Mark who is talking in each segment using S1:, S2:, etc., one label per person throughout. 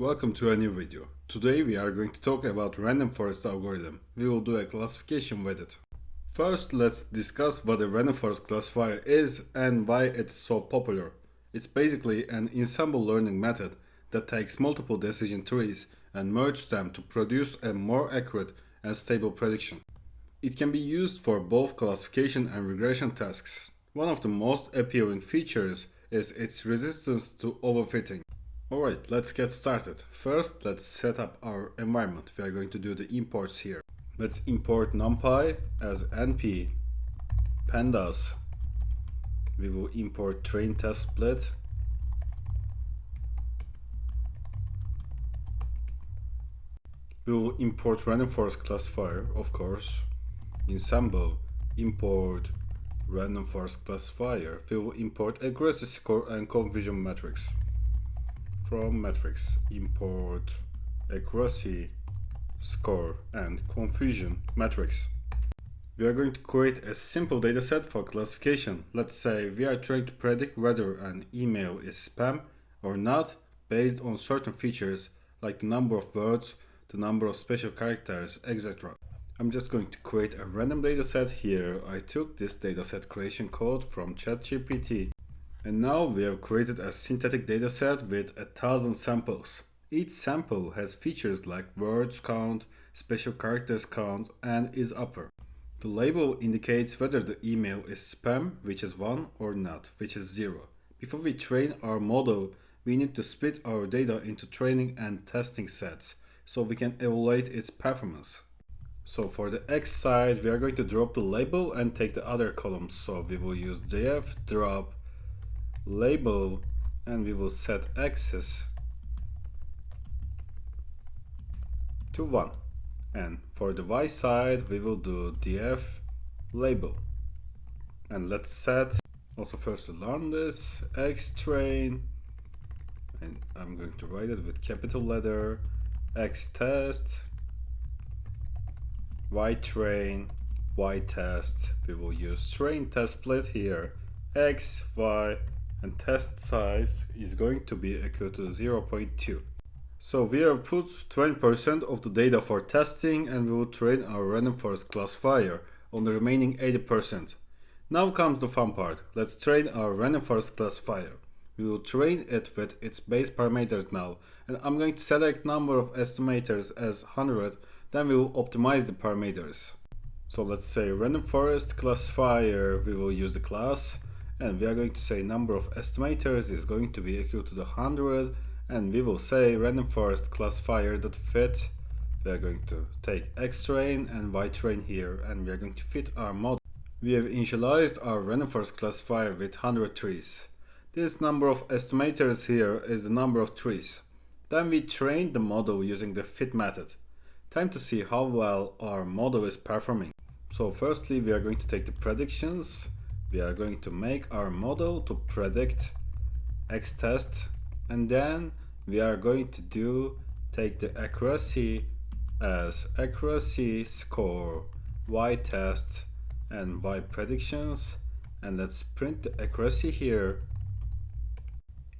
S1: Welcome to a new video. Today we are going to talk about random forest algorithm. We will do a classification with it. First, let's discuss what a random forest classifier is and why it's so popular. It's basically an ensemble learning method that takes multiple decision trees and merges them to produce a more accurate and stable prediction. It can be used for both classification and regression tasks. One of the most appealing features is its resistance to overfitting. Alright, let's get started. First, let's set up our environment. We are going to do the imports here. Let's import numpy as np, pandas. We will import train test split. We will import random forest classifier, of course. Ensemble, import random forest classifier. We will import accuracy score and confusion matrix. From matrix, import accuracy score and confusion matrix. We are going to create a simple dataset for classification. Let's say we are trying to predict whether an email is spam or not based on certain features like the number of words, the number of special characters, etc. I'm just going to create a random dataset here. I took this dataset creation code from ChatGPT. And now we have created a synthetic dataset with 1,000 samples. Each sample has features like words count, special characters count, and is upper. The label indicates whether the email is spam, which is 1, or not, which is 0. Before we train our model, we need to split our data into training and testing sets so we can evaluate its performance. So for the X side, we are going to drop the label and take the other columns. So we will use def drop label and we will set axis to 1, and for the Y side we will do df label. And let's set also first to learn this x train, and I'm going to write it with capital letter, x test, y train, y test. We will use train test split here, x, y, and test size is going to be equal to 0.2. So we have put 20% of the data for testing, and we will train our random forest classifier on the remaining 80%. Now comes the fun part. Let's train our random forest classifier. We will train it with its base parameters now, and I'm going to select number of estimators as 100, then we will optimize the parameters. So let's say random forest classifier, we will use the class, and we are going to say number of estimators is going to be equal to the 100, and we will say random forest classifier that fit. We are going to take x train and y train here, and we are going to fit our model. We have initialized our random forest classifier with 100 trees. This number of estimators here is the number of trees. Then we trained the model using the fit method. Time to see how well our model is performing. So firstly, we are going to take the predictions. We are going to make our model to predict x test, and then we are going to take the accuracy as accuracy score, y test, and y predictions, and let's print the accuracy here.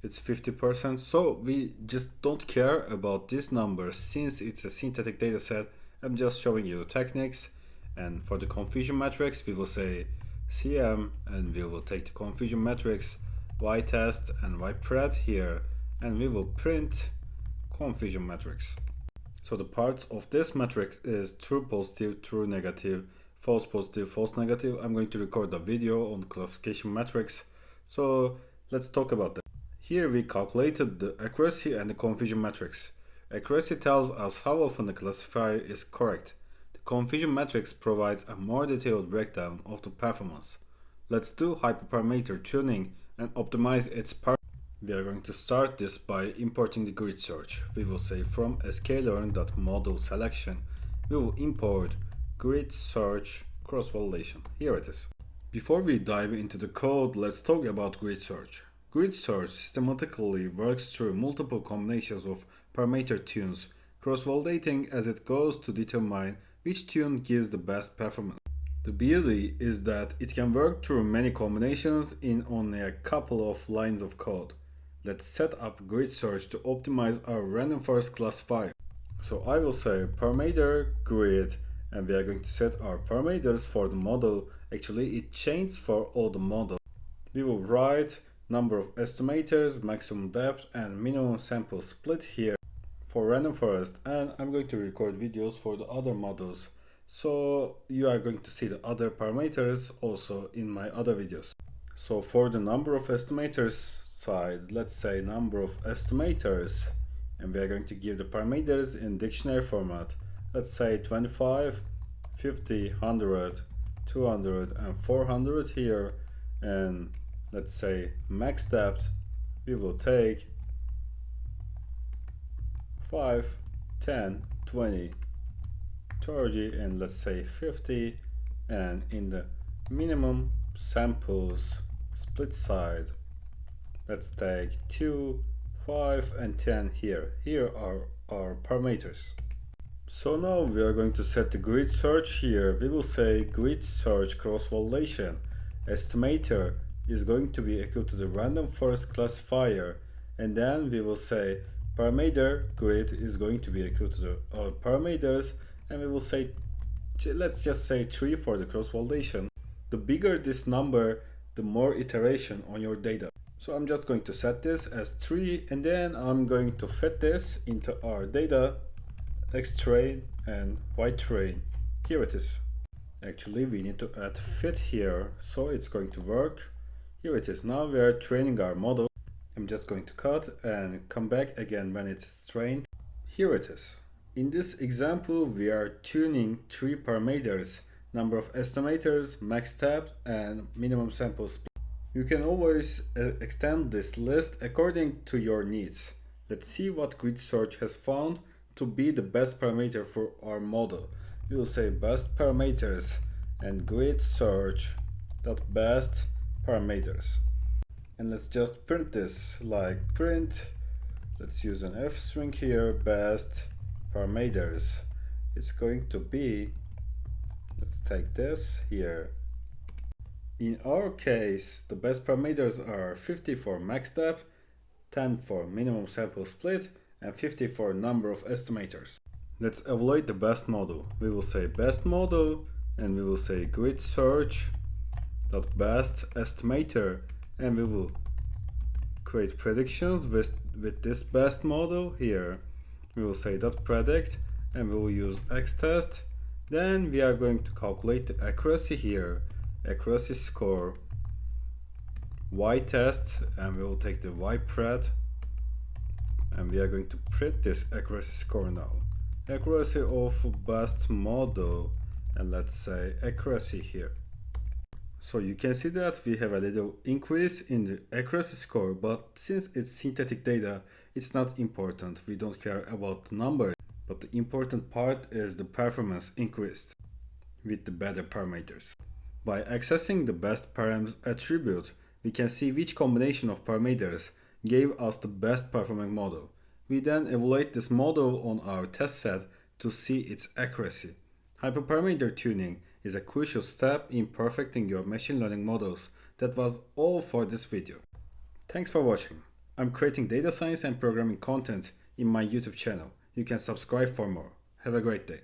S1: It's 50%, so we just don't care about this number since it's a synthetic dataset. I'm just showing you the techniques, and for the confusion matrix we will say cm, and we will take the confusion matrix y test and y pred here, and we will print confusion matrix. So the parts of this matrix is true positive, true negative, false positive, false negative. I'm going to record a video on classification matrix, so let's talk about that. Here we calculated the accuracy and the confusion matrix. Accuracy tells us how often the classifier is correct. The confusion matrix provides a more detailed breakdown of the performance. Let's do hyperparameter tuning and optimize its parameters. We are going to start this by importing the grid search. We will say from Scikit-learn.model selection, we will import grid search cross-validation. Here it is. Before we dive into the code, let's talk about grid search. Grid search systematically works through multiple combinations of parameter tunes, cross-validating as it goes to determine which tune gives the best performance. The beauty is that it can work through many combinations in only a couple of lines of code. Let's set up grid search to optimize our random forest classifier. So I will say parameter grid, and we are going to set our parameters for the model. Actually, it changes for all the models. We will write number of estimators, maximum depth, and minimum sample split here for random forest, and I'm going to record videos for the other models, so you are going to see the other parameters also in my other videos. So for the number of estimators side, let's say number of estimators, and we are going to give the parameters in dictionary format. Let's say 25, 50, 100, 200, and 400 here, and let's say max depth we will take 5, 10, 20, 30, and let's say 50, and in the minimum samples split side, let's take 2, 5, and 10 here. Here are our parameters. So now we are going to set the grid search here. We will say grid search cross-validation estimator is going to be equal to the random forest classifier, and then we will say parameter grid is going to be equal to the parameters, and we will say, let's just say 3 for the cross-validation. The bigger this number, the more iteration on your data. So I'm just going to set this as 3, and then I'm going to fit this into our data, X train and Y train. Here it is. Actually, we need to add fit here, so it's going to work. Here it is. Now we are training our model. I'm just going to cut and come back again when it's trained. Here it is. In this example, we are tuning 3 parameters: number of estimators, max depth, and minimum sample split. You can always extend this list according to your needs. Let's see what grid search has found to be the best parameter for our model. We will say best parameters and grid search dot best parameters. And let's just print this like print. Let's use an F string here, best parameters. It's going to be, let's take this here. In our case, the best parameters are 50 for max depth, 10 for minimum sample split, and 50 for number of estimators. Let's evaluate the best model. We will say best model, and we will say grid search dot best estimator, and we will create predictions with this best model here. We will say dot predict, and we will use X test. Then we are going to calculate the accuracy here, accuracy score, Y test, and we will take the Y pred, and we are going to print this accuracy score now. Accuracy of best model, and let's say accuracy here. So you can see that we have a little increase in the accuracy score, but since it's synthetic data, it's not important. We don't care about the number, but the important part is the performance increased with the better parameters. By accessing the best params attribute, we can see which combination of parameters gave us the best performing model. We then evaluate this model on our test set to see its accuracy. Hyperparameter tuning is a crucial step in perfecting your machine learning models. That was all for this video. Thanks for watching. I'm creating data science and programming content in my YouTube channel. You can subscribe for more. Have a great day.